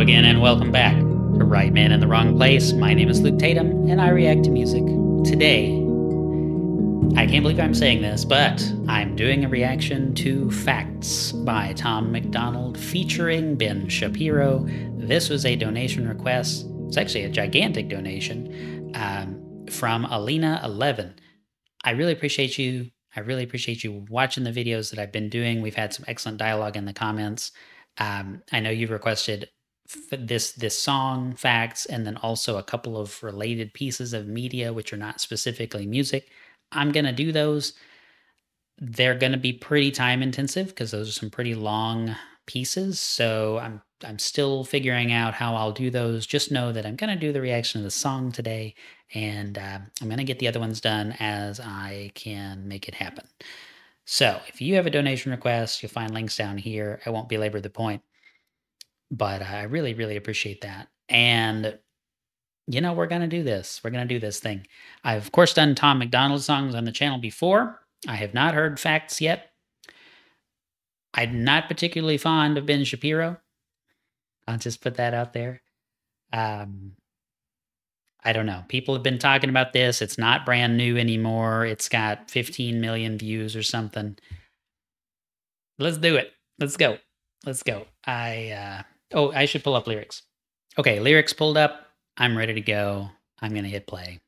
again, and welcome back to Right Man in the Wrong Place. My name is Luke Tatum, and I react to music. Today, I can't believe I'm saying this, but I'm doing a reaction to Facts by Tom MacDonald featuring Ben Shapiro. This was a donation request. It's actually a gigantic donation from Alina11. I really appreciate you. I really appreciate you watching the videos that I've been doing. We've had some excellent dialogue in the comments. I know you've requested this song, Facts, and then also a couple of related pieces of media which are not specifically music. I'm going to do those. They're going to be pretty time intensive because those are some pretty long pieces. So I'm still figuring out how I'll do those. Just know that I'm going to do the reaction to the song today, and I'm going to get the other ones done as I can make it happen. So if you have a donation request, you'll find links down here. I won't belabor the point, but I really, really appreciate that. And, you know, we're going to do this. We're going to do this thing. I've, of course, done Tom MacDonald songs on the channel before. I have not heard Facts yet. I'm not particularly fond of Ben Shapiro. I'll just put that out there. I don't know. People have been talking about this. It's not brand new anymore. It's got 15 million views or something. Let's do it. Let's go. Let's go. Oh, I should pull up lyrics. Okay, lyrics pulled up. I'm ready to go. I'm going to hit play.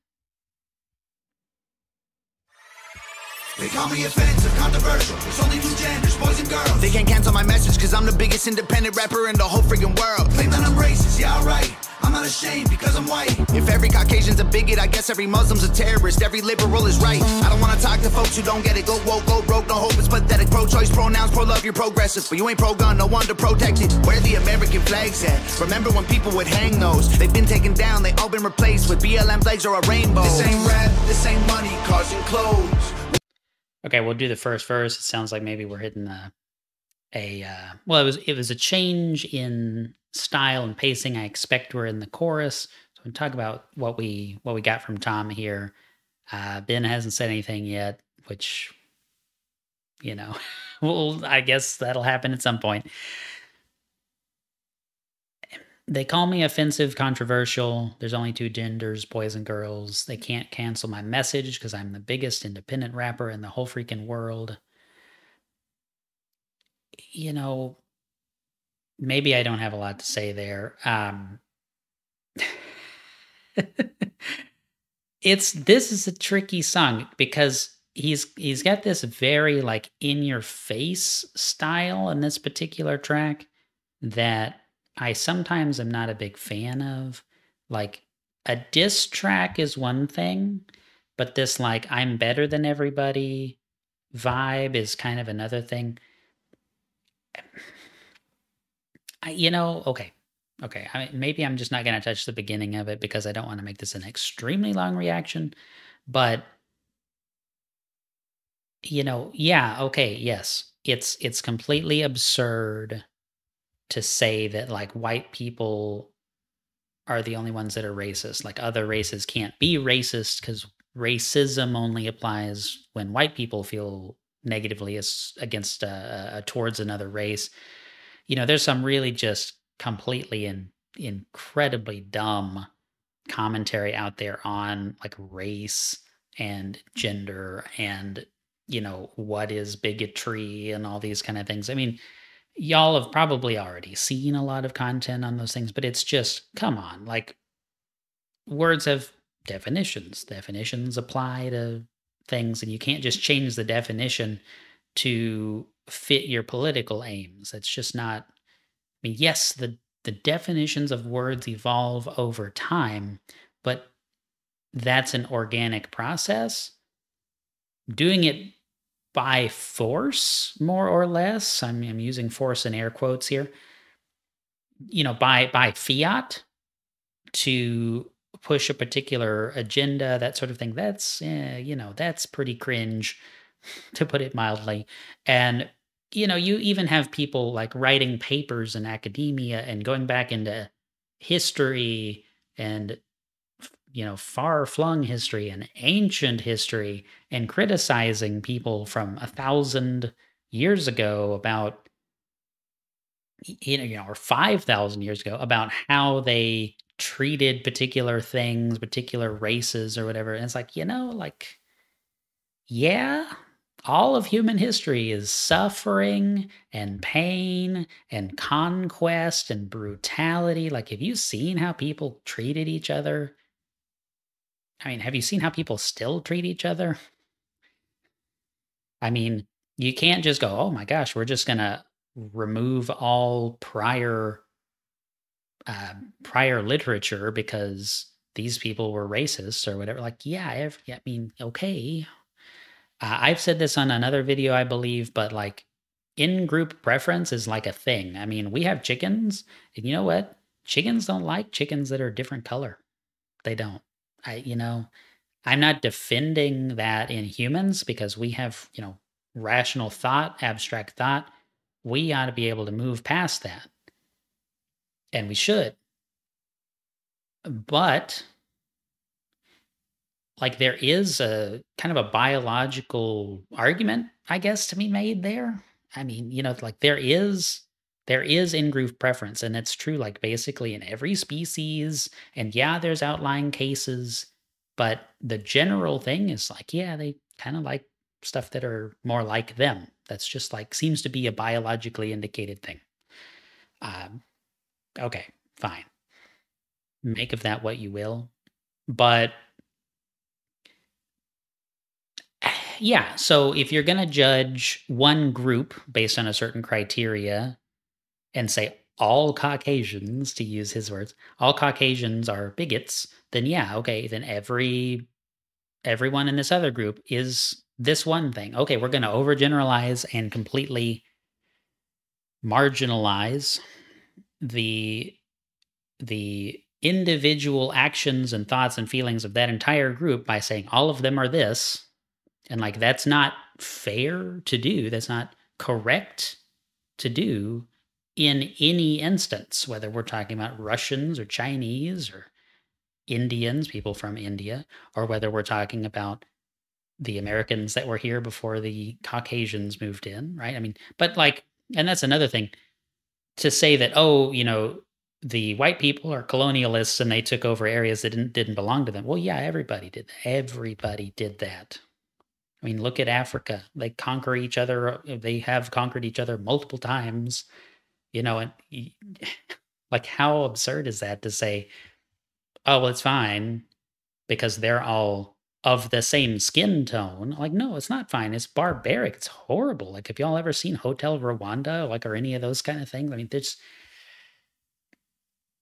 They call me offensive, controversial. There's only two genders, boys and girls. They can't cancel my message because I'm the biggest independent rapper in the whole freaking world. Claim that I'm racist, yeah, alright. I'm not ashamed because I'm white. If every Caucasian's a bigot, I guess every Muslim's a terrorist. Every liberal is right. I don't want to talk to folks who don't get it. Go woke, go broke, no hope, it's pathetic. Pro-choice, pronouns, pro-love, you're progressive. But you ain't pro-gun, no one to protect it. Where the American flags at? Remember when people would hang those? They've been taken down, they all been replaced with BLM flags or a rainbow. This ain't rap, this ain't money, cars and clothes. Okay, we'll do the first verse. It sounds like maybe we're hitting well, it was a change in style and pacing. I expect we're in the chorus. So we'll talk about what we got from Tom here. Ben hasn't said anything yet, which, you know, well, I guess that'll happen at some point. They call me offensive, controversial. There's only two genders, boys and girls. They can't cancel my message because I'm the biggest independent rapper in the whole freaking world. You know, maybe I don't have a lot to say there. This is a tricky song because he's got this very like in your face style in this particular track that I sometimes am not a big fan of. Like, a diss track is one thing, but this, like, I'm better than everybody vibe is kind of another thing. You know, okay. Maybe I'm just not going to touch the beginning of it because I don't want to make this an extremely long reaction. But, you know, yeah, okay, yes. It's completely absurd to say that like white people are the only ones that are racist. Like other races can't be racist because racism only applies when white people feel negatively against towards another race. You know, there's some really just completely and incredibly dumb commentary out there on like race and gender and, you know, what is bigotry and all these kind of things. I mean, y'all have probably already seen a lot of content on those things, but it's just, come on, like, words have definitions. Definitions apply to things, and you can't just change the definition to fit your political aims. It's just not, I mean, yes, the definitions of words evolve over time, but that's an organic process. Doing it by force, more or less. I'm using force in air quotes here. You know, by fiat to push a particular agenda, that sort of thing. That's, you know, that's pretty cringe, to put it mildly. And, you know, you even have people like writing papers in academia and going back into history and, you know, far-flung history and ancient history and criticizing people from 1,000 years ago about or 5,000 years ago about how they treated particular things, particular races or whatever. And it's like, like, yeah, all of human history is suffering and pain and conquest and brutality. Like, have you seen how people treated each other? I mean, have you seen how people still treat each other? I mean, you can't just go, oh my gosh, we're just going to remove all prior literature because these people were racist or whatever. Like, yeah, I mean, okay. I've said this on another video, I believe, but like in-group preference is like a thing. I mean, we have chickens, and you know what? Chickens don't like chickens that are different color. They don't. I'm not defending that in humans because we have, rational thought, abstract thought. We ought to be able to move past that. And we should. But like there is a kind of a biological argument, I guess, to be made there. I mean, like there is in-group preference, and it's true like basically in every species. And yeah, there's outlying cases, but the general thing is like, yeah, they kind of like stuff that are more like them. That's just like seems to be a biologically indicated thing. Okay, fine. Make of that what you will. But yeah, so if you're going to judge one group based on a certain criteria and say all Caucasians, to use his words, all Caucasians are bigots, then yeah, okay, then everyone in this other group is this one thing. Okay, we're going to overgeneralize and completely marginalize the individual actions and thoughts and feelings of that entire group by saying all of them are this. And like that's not fair to do. That's not correct to do in any instance, whether we're talking about Russians or Chinese or Indians, people from India, or whether we're talking about the Americans that were here before the Caucasians moved in, right? I mean, but like, and that's another thing to say that, oh, the white people are colonialists and they took over areas that didn't belong to them. Well, yeah, everybody did that. Everybody did that. I mean, look at Africa. They conquer each other. They have conquered each other multiple times, and like how absurd is that to say, oh, well, it's fine because they're all of the same skin tone. Like, no, it's not fine. It's barbaric. It's horrible. Like, have y'all ever seen Hotel Rwanda, like, or any of those kind of things? I mean, there's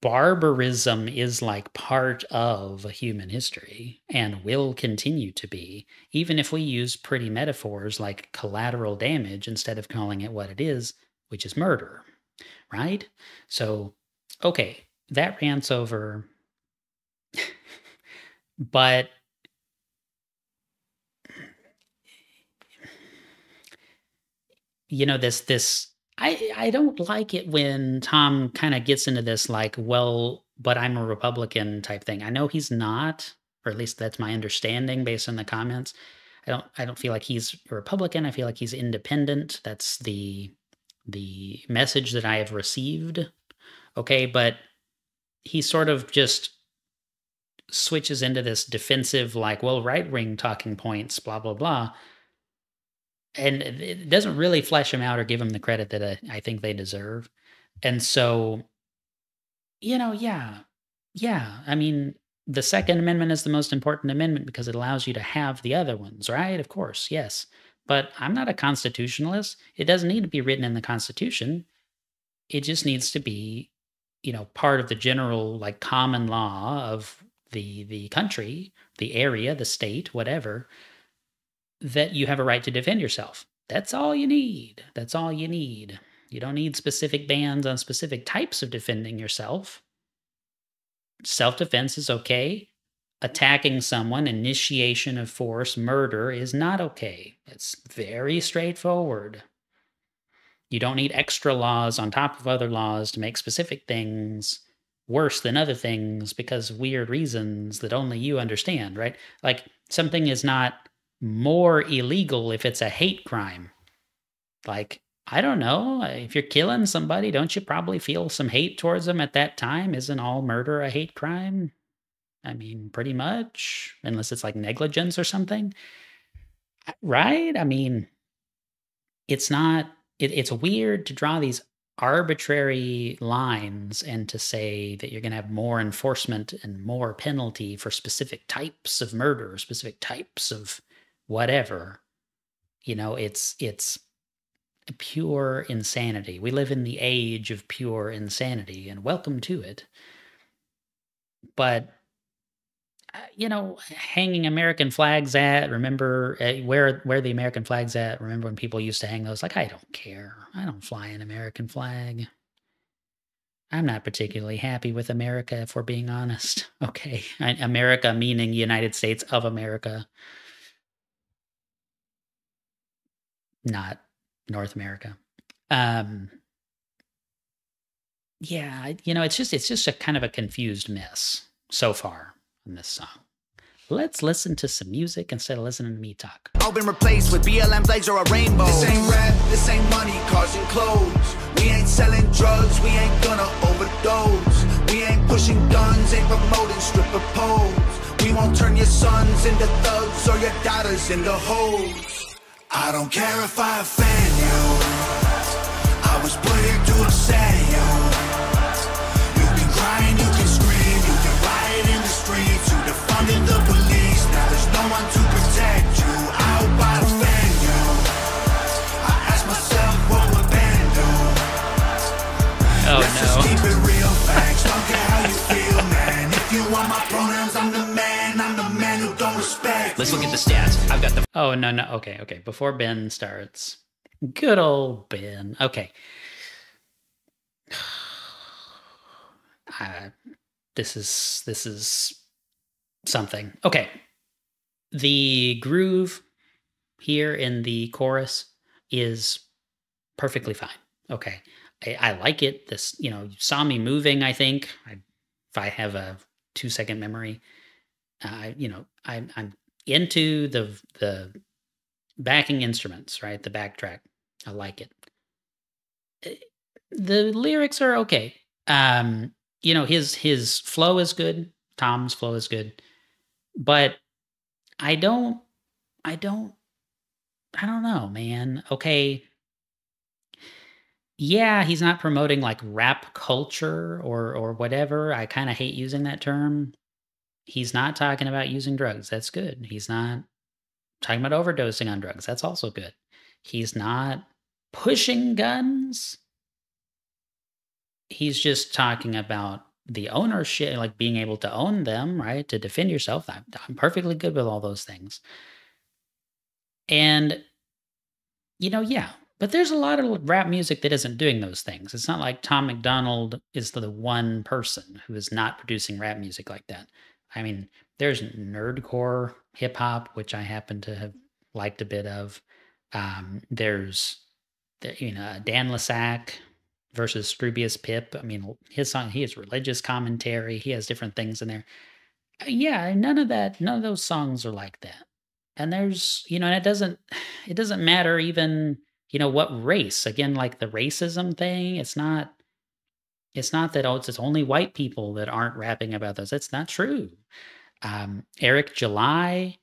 barbarism is like part of human history and will continue to be, even if we use pretty metaphors like collateral damage instead of calling it what it is, which is murder, right? So, okay, that rants over, but this I don't like it when Tom kind of gets into this like, well, but I'm a Republican type thing. I know he's not, or at least that's my understanding based on the comments. I don't feel like he's a Republican. I feel like he's independent. That's the message that I have received. Okay, but he sort of just switches into this defensive like, well, right-wing talking points, blah blah blah. And it doesn't really flesh him out or give him the credit that I think they deserve. And so, yeah. I mean, the Second Amendment is the most important amendment because it allows you to have the other ones, right? Of course, yes. But I'm not a constitutionalist. It doesn't need to be written in the Constitution. It just needs to be, part of the general like common law of the country, the area, the state, whatever, that you have a right to defend yourself. That's all you need. That's all you need. You don't need specific bans on specific types of defending yourself. Self-defense is okay. Attacking someone, initiation of force, murder is not okay. It's very straightforward. You don't need extra laws on top of other laws to make specific things worse than other things because of weird reasons that only you understand, right? Like something is not more illegal if it's a hate crime. Like I don't know. If you're killing somebody, don't you probably feel some hate towards them at that time? Isn't all murder a hate crime? I mean, pretty much, unless it's like negligence or something, right? I mean, it's not, it's weird to draw these arbitrary lines and to say that you're going to have more enforcement and more penalty for specific types of murder, specific types of whatever. You know, it's pure insanity. We live in the age of pure insanity, and welcome to it. But you know, hanging American flags at, remember where the American flag's at? Remember when people used to hang those? Like, I don't care. I don't fly an American flag. I'm not particularly happy with America, if we're being honest. Okay. America meaning United States of America, not North America. Yeah, you know, it's just a kind of a confused mess so far in this song. Let's listen to some music instead of listening to me talk. All been replaced with BLM flags or a rainbow. This ain't rap, this ain't money, cars and clothes. We ain't selling drugs, we ain't gonna overdose. We ain't pushing guns, ain't promoting stripper poles. We won't turn your sons into thugs or your daughters into hoes. I don't care if I offend you, I was put here to upset you. You can cry and you can scream, you can riot in the streets, you defunded the police, now there's no one to protect you. I hope I offend you, I ask myself what would Ben do. Let's just keep it real, facts, don't care how you feel, man. If you want my pronouns, I'm the man who don't respect. Let's look at the stats. I've got the Oh, no. Okay. Before Ben starts. Good old Ben. Okay. This is something. Okay. The groove here in the chorus is perfectly fine. Okay. I like it. This, you know, you saw me moving, I think. If I have a 2-second memory, you know, I'm into the backing instruments, right? The backtrack. I like it. The lyrics are okay. You know, his flow is good. Tom's flow is good. But I don't know, man. Okay. Yeah, he's not promoting like rap culture or whatever. I kind of hate using that term. He's not talking about using drugs. That's good. He's not talking about overdosing on drugs. That's also good. He's not pushing guns. He's just talking about the ownership, like being able to own them, right? To defend yourself. I'm perfectly good with all those things. And, you know, yeah. But there's a lot of rap music that isn't doing those things. It's not like Tom MacDonald is the one person who is not producing rap music like that. I mean, there's nerdcore hip hop, which I happen to have liked a bit of. There's, you know, Dan Lasac versus Scroobius Pip. I mean, his song, he has religious commentary. He has different things in there. Yeah, none of those songs are like that. And there's, you know, and it doesn't matter even, you know, what race. Again, like the racism thing, it's not that, oh, it's only white people that aren't rapping about those. That's not true. Eric July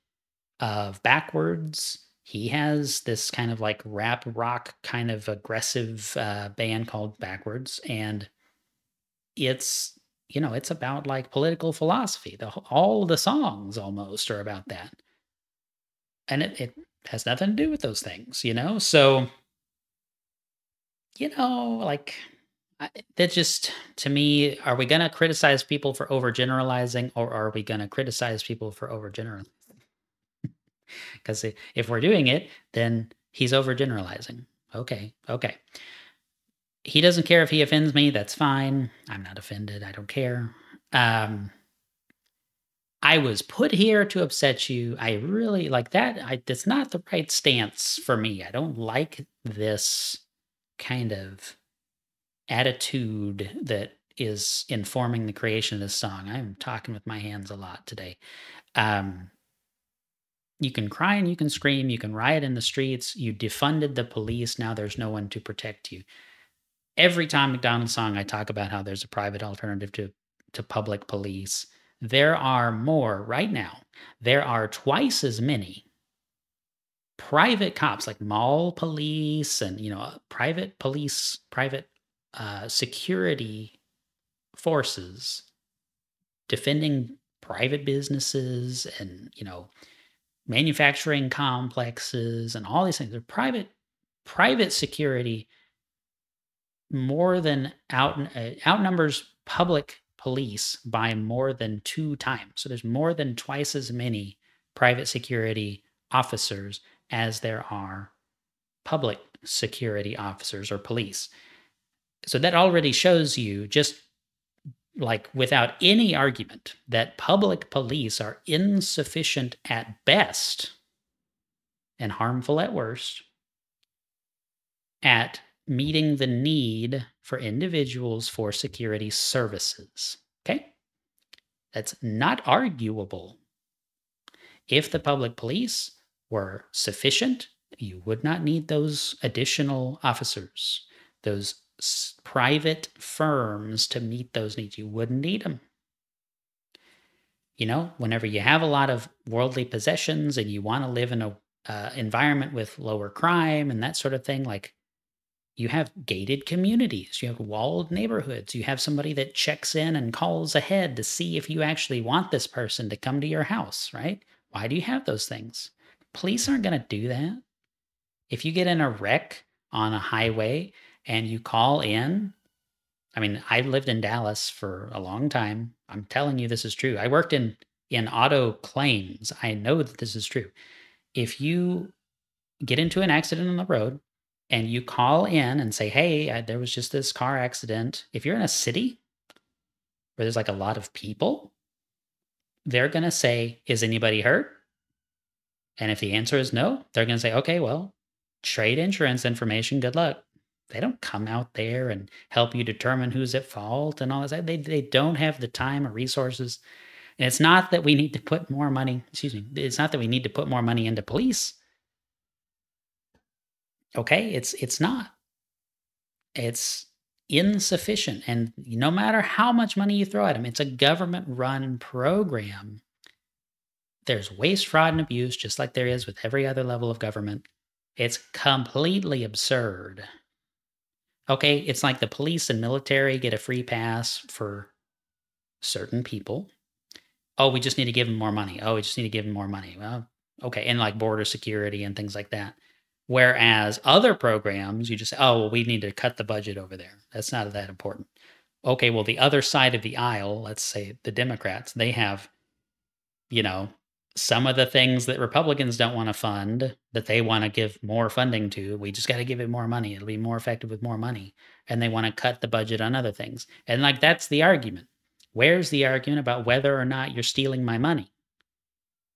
of Backwards, he has this kind of like rap rock kind of aggressive band called Backwards. And it's, you know, it's about like political philosophy. All the songs almost are about that. And it has nothing to do with those things, you know? So, you know, like, that just, to me, are we going to criticize people for overgeneralizing, or are we going to criticize people for overgeneralizing? Because if we're doing it, then he's overgeneralizing. Okay. He doesn't care if he offends me. That's fine. I'm not offended. I don't care. I was put here to upset you. I really like that. That's not the right stance for me. I don't like this kind of attitude that is informing the creation of this song. I'm talking with my hands a lot today. You can cry and you can scream, you can riot in the streets, you defunded the police, now there's no one to protect you. Every time MacDonald song, I talk about how there's a private alternative to public police. There are more right now. There are twice as many private cops, like mall police and, private police, private security forces defending private businesses and, manufacturing complexes and all these things. They're private security more than outnumbers public police by more than 2 times. So there's more than twice as many private security officers as there are public security officers or police. So that already shows you, just like without any argument, that public police are insufficient at best and harmful at worst at meeting the need for individuals for security services. Okay? That's not arguable. If the public police were sufficient, you would not need those additional officers, those private firms to meet those needs. You wouldn't need them. Whenever you have a lot of worldly possessions and you want to live in a environment with lower crime and that sort of thing, like, you have gated communities, you have walled neighborhoods, you have somebody that checks in and calls ahead to see if you actually want this person to come to your house, right? Why do you have those things? Police aren't going to do that. If you get in a wreck on a highway and you call in, I lived in Dallas for a long time. I'm telling you, this is true. I worked in auto claims. I know that this is true. If you get into an accident on the road and you call in and say, hey, there was just this car accident. If you're in a city where there's like a lot of people, they're going to say, is anybody hurt? And if the answer is no, they're going to say, okay, well, trade insurance information, good luck. They don't come out there and help you determine who's at fault and all that. They don't have the time or resources. And it's not that we need to put more money, it's not that we need to put more money into police. Okay, it's not. It's insufficient. And no matter how much money you throw at them, it's a government-run program. There's waste, fraud, and abuse, just like there is with every other level of government. It's completely absurd. Okay, it's like the police and military get a free pass for certain people. Oh, we just need to give them more money. Oh, we just need to give them more money. Well, okay, and like border security and things like that. Whereas other programs, you just say, oh, well, we need to cut the budget over there. That's not that important. Okay, well, the other side of the aisle, let's say the Democrats, they have, some of the things that Republicans don't want to fund that they want to give more funding to. We just got to give it more money. It'll be more effective with more money. And they want to cut the budget on other things. And that's the argument. Where's the argument about whether or not you're stealing my money?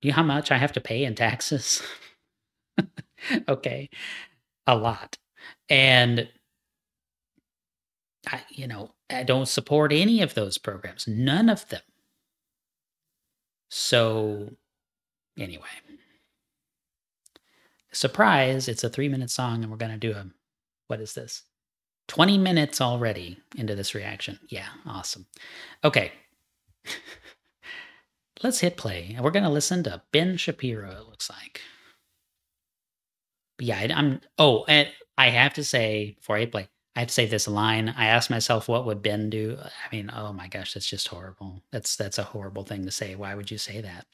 Do you know how much I have to pay in taxes? Okay, a lot. And I don't support any of those programs, none of them. So anyway, surprise, it's a 3-minute song and we're going to do what is this? 20 minutes already into this reaction. Yeah, awesome. Okay. Let's hit play. We're going to listen to Ben Shapiro, it looks like. But yeah, and I have to say, before I hit play, I have to say this line. I asked myself, what would Ben do? Oh my gosh, that's just horrible. That's a horrible thing to say. Why would you say that?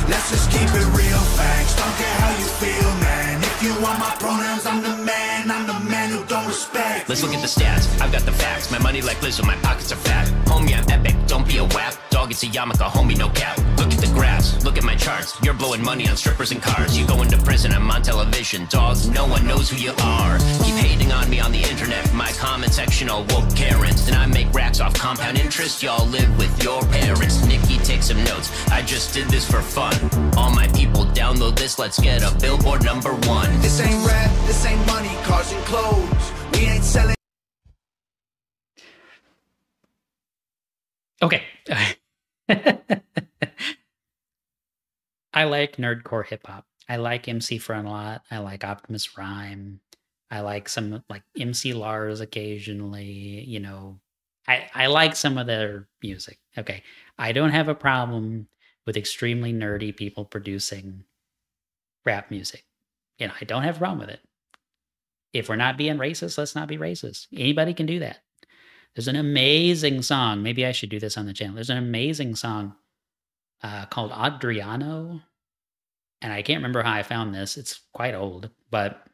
Let's just keep it real facts. Don't care how you feel, man. If you want my pronouns, I'm the man who don't respect. Let's look at the stats. I've got the facts. My money like Lizzo, my pockets are fat. Homie, I'm epic. Don't be a wap. Dog, it's a yarmulke, homie, no cap. Look at the graphs. Look at my charts. You're blowing money on strippers and cars. You go into prison, I'm on television. Dog, no one knows who you are. Keep hating on me on the internet. My comment section all woke Karens. And I make racks off compound interest. Y'all live with your parents. Nikki, take some notes. I just did this for fun. All my people, download this. Let's get a Billboard #1. This ain't rap, this ain't money, cars and clothes. We ain't selling. Okay. I like nerdcore hip hop. I like MC Front a lot. I like Optimus Rhyme. I like some like MC Lars occasionally, you know. I like some of their music. Okay. I don't have a problem with extremely nerdy people producing rap music. You know, I don't have a problem with it. If we're not being racist, let's not be racist. Anybody can do that. There's an amazing song. Maybe I should do this on the channel. There's an amazing song called Adriano. And I can't remember how I found this. It's quite old, but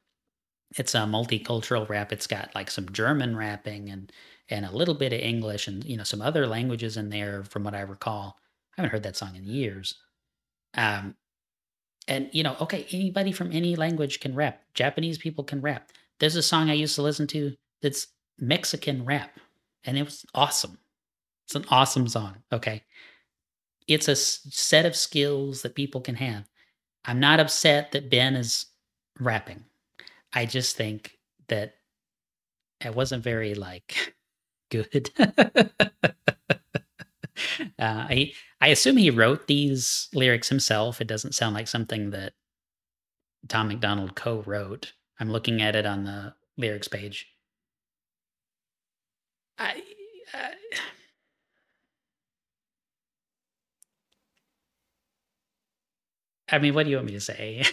it's a multicultural rap. It's got like some German rapping and a little bit of English and, you know, some other languages in there from what I recall. I haven't heard that song in years. And, you know, okay, anybody from any language can rap. Japanese people can rap. There's a song I used to listen to that's Mexican rap, and it was awesome. It's an awesome song, okay? It's a set of skills that people can have. I'm not upset that Ben is rapping. I just think that it wasn't very, like, good. I assume he wrote these lyrics himself. It doesn't sound like something that Tom MacDonald co-wrote. I'm looking at it on the lyrics page. I mean, what do you want me to say?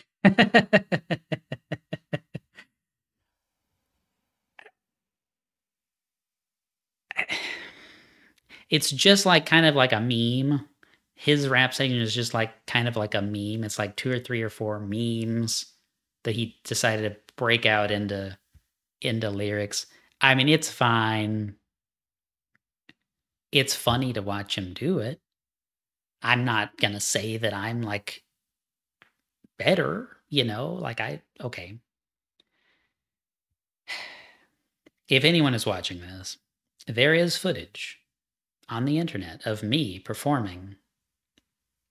It's just like kind of like a meme. His rap section is just like kind of like a meme. It's like 2 or 3 or 4 memes that he decided to break out into lyrics. I mean, it's fine. It's funny to watch him do it. I'm not going to say that I'm like better, you know, like okay. If anyone is watching this, there is footage on the internet of me performing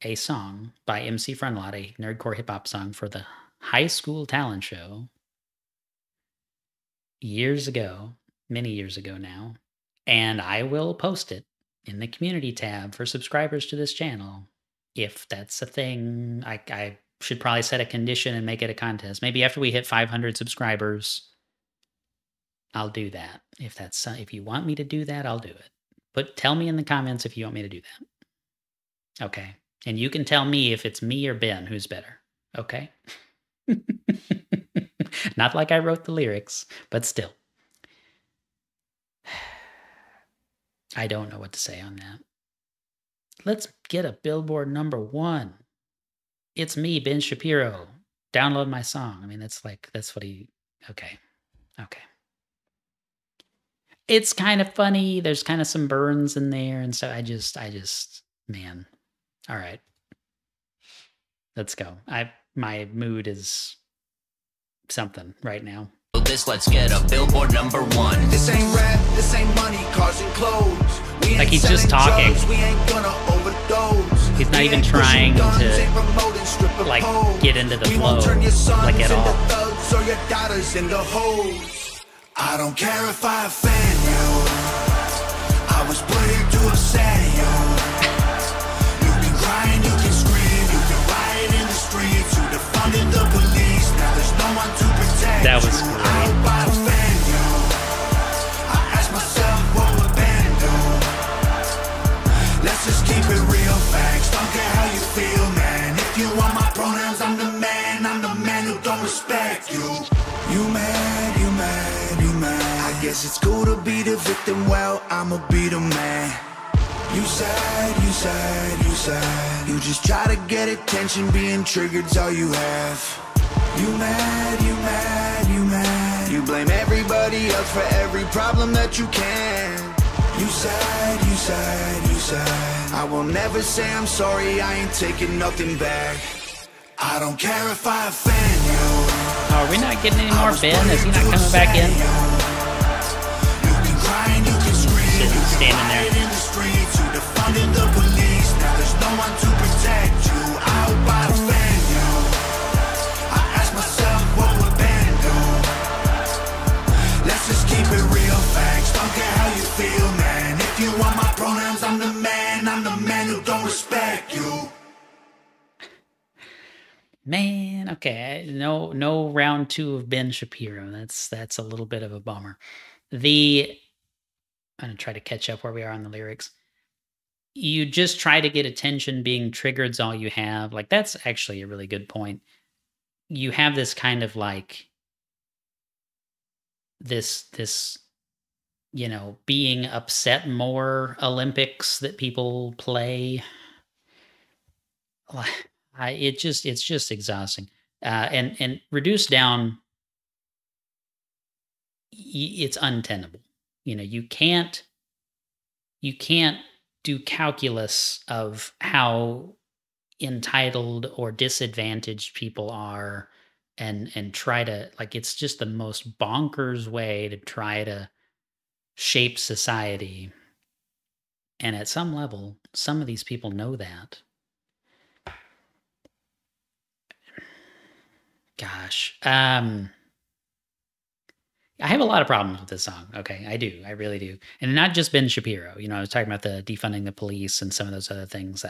a song by MC Frontalot, a nerdcore hip hop song for the high school talent show years ago, many years ago now. And I will post it in the community tab for subscribers to this channel. If that's a thing, I should probably set a condition and make it a contest. Maybe after we hit 500 subscribers, I'll do that. If you want me to do that, I'll do it. But tell me in the comments if you want me to do that. Okay. And you can tell me if it's me or Ben who's better. Okay? Not like I wrote the lyrics, but still. I don't know what to say on that. Let's get a Billboard #1. It's me, Ben Shapiro. Download my song. I mean, that's what he... Okay. Okay. It's kind of funny. There's kind of some burns in there. And so I just, man. All right. Let's go. My mood is something right now. Let's get a Billboard #1. This ain't rap, this ain't money, cars and clothes. We ain't like he's just talking. Drugs, we ain't gonna overdose. He's not even trying to like get into the flow like at all. Thugs or your daughters in the hoes. I don't care if I offend you. I was put here to upset you. You can cry and you can scream. You can riot in the streets. You defunded the police. Now there's no one to protect. That was you. great. I hope I offend you. I ask myself what would Ben do. Let's just keep it real, facts. Don't care how you feel, man. If you want my pronouns, I'm the man. I'm the man who don't respect you. You mad, you mad, you mad. I guess it's cool to be the victim, well, I'ma be the man. You sad, you sad, you sad. You just try to get attention, being triggered's all you have. You mad, you mad, you mad. You blame everybody else for every problem that you can. You sad, you sad, you sad. I will never say I'm sorry, I ain't taking nothing back. I don't care if I offend you. Oh, are we not getting any more Ben? Is he not coming back in? You can cry and you can scream. Just standing there. In the streets, you defunded the police. Now there's no one to protect you. I hope I offend you. I ask myself what would Ben do. Let's just keep it real, facts. Don't care how you feel, man. If you want my pronouns, I'm the man. I'm the man who don't respect you. Man, okay, no round 2 of Ben Shapiro. That's a little bit of a bummer. I'm gonna try to catch up where we are on the lyrics. You just try to get attention, being triggered's all you have. Like, that's actually a really good point. You have this kind of like this, being upset more Olympics that people play. It's just exhausting. And reduced down, it's untenable. You can't do calculus of how entitled or disadvantaged people are and try to, like, it's just the most bonkers way to try to shape society. And at some level, some of these people know that. Gosh. I have a lot of problems with this song. Okay, I do. I really do. And not just Ben Shapiro. I was talking about the defunding the police and some of those other things.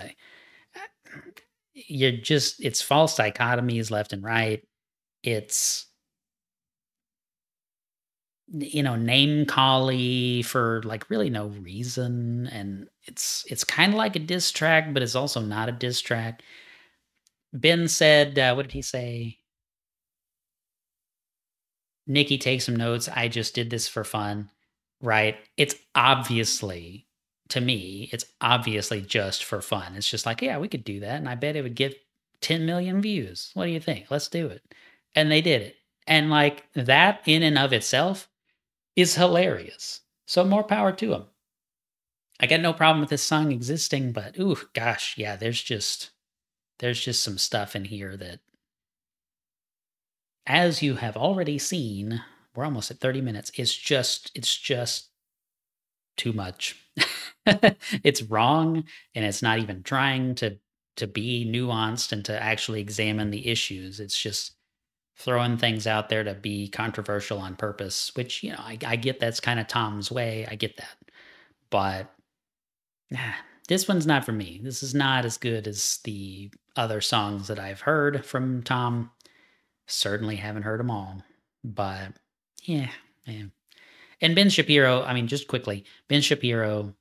It's false dichotomies left and right. It's, name cally for like really no reason. And it's kind of like a diss track, but it's also not a diss track. Ben said, what did he say? Nikki, take some notes. I just did this for fun, right? It's obviously, to me, it's obviously just for fun. It's just like, yeah, we could do that. And I bet it would get 10 million views. What do you think? Let's do it. And they did it. And like that in and of itself is hilarious. So more power to them. I got no problem with this song existing, but ooh, gosh, yeah, there's just some stuff in here that, as you have already seen, we're almost at 30 minutes. It's just too much. It's wrong, and it's not even trying to be nuanced and to actually examine the issues. It's just throwing things out there to be controversial on purpose, which, I get that's kind of Tom's way. I get that. But this one's not for me. This is not as good as the other songs that I've heard from Tom. Certainly haven't heard them all, but yeah. And Ben Shapiro, I mean, just quickly, Ben Shapiro,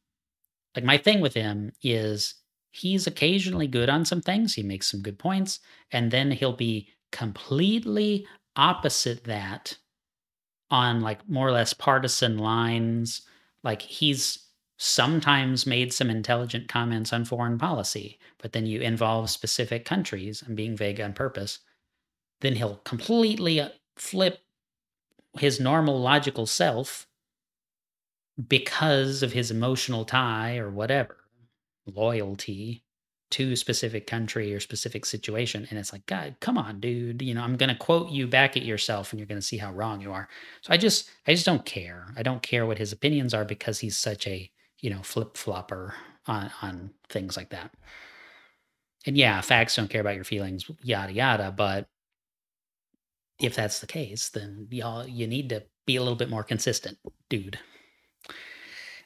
like, my thing with him is he's occasionally good on some things. He makes some good points, and then he'll be completely opposite that on like more or less partisan lines. Like, he's sometimes made some intelligent comments on foreign policy, but then you involve specific countries and being vague on purpose. Then he'll completely flip his normal logical self because of his emotional tie or whatever, loyalty to a specific country or specific situation. And it's like, God, come on, dude. I'm going to quote you back at yourself and you're going to see how wrong you are. So I just don't care. I don't care what his opinions are because he's such a, flip-flopper on things like that. And yeah, facts don't care about your feelings, yada, yada. But if that's the case, then you need to be a little bit more consistent, dude.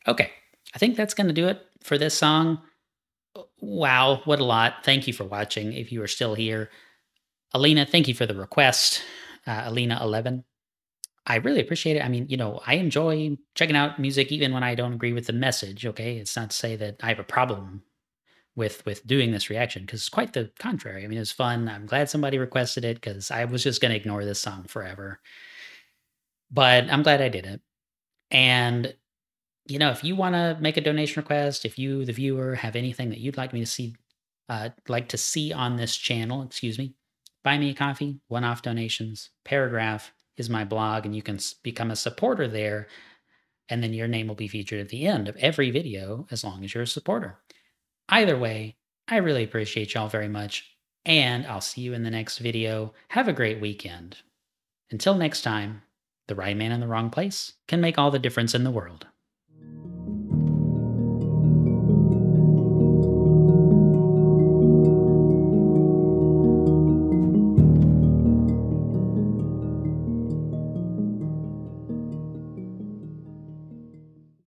Okay, I think that's going to do it for this song. Wow, what a lot. Thank you for watching. If you are still here, Alina, thank you for the request. Alina11. I really appreciate it. I mean, I enjoy checking out music even when I don't agree with the message, okay? It's not to say that I have a problem with doing this reaction, because it's quite the contrary. I mean, it was fun. I'm glad somebody requested it because I was just going to ignore this song forever. But I'm glad I did it. And, if you want to make a donation request, if you, the viewer, have anything that you'd like me to see, on this channel, buy me a coffee, one-off donations, Paragraph is my blog, and you can become a supporter there. And then your name will be featured at the end of every video as long as you're a supporter. Either way, I really appreciate y'all very much, and I'll see you in the next video. Have a great weekend. Until next time, the right man in the wrong place can make all the difference in the world.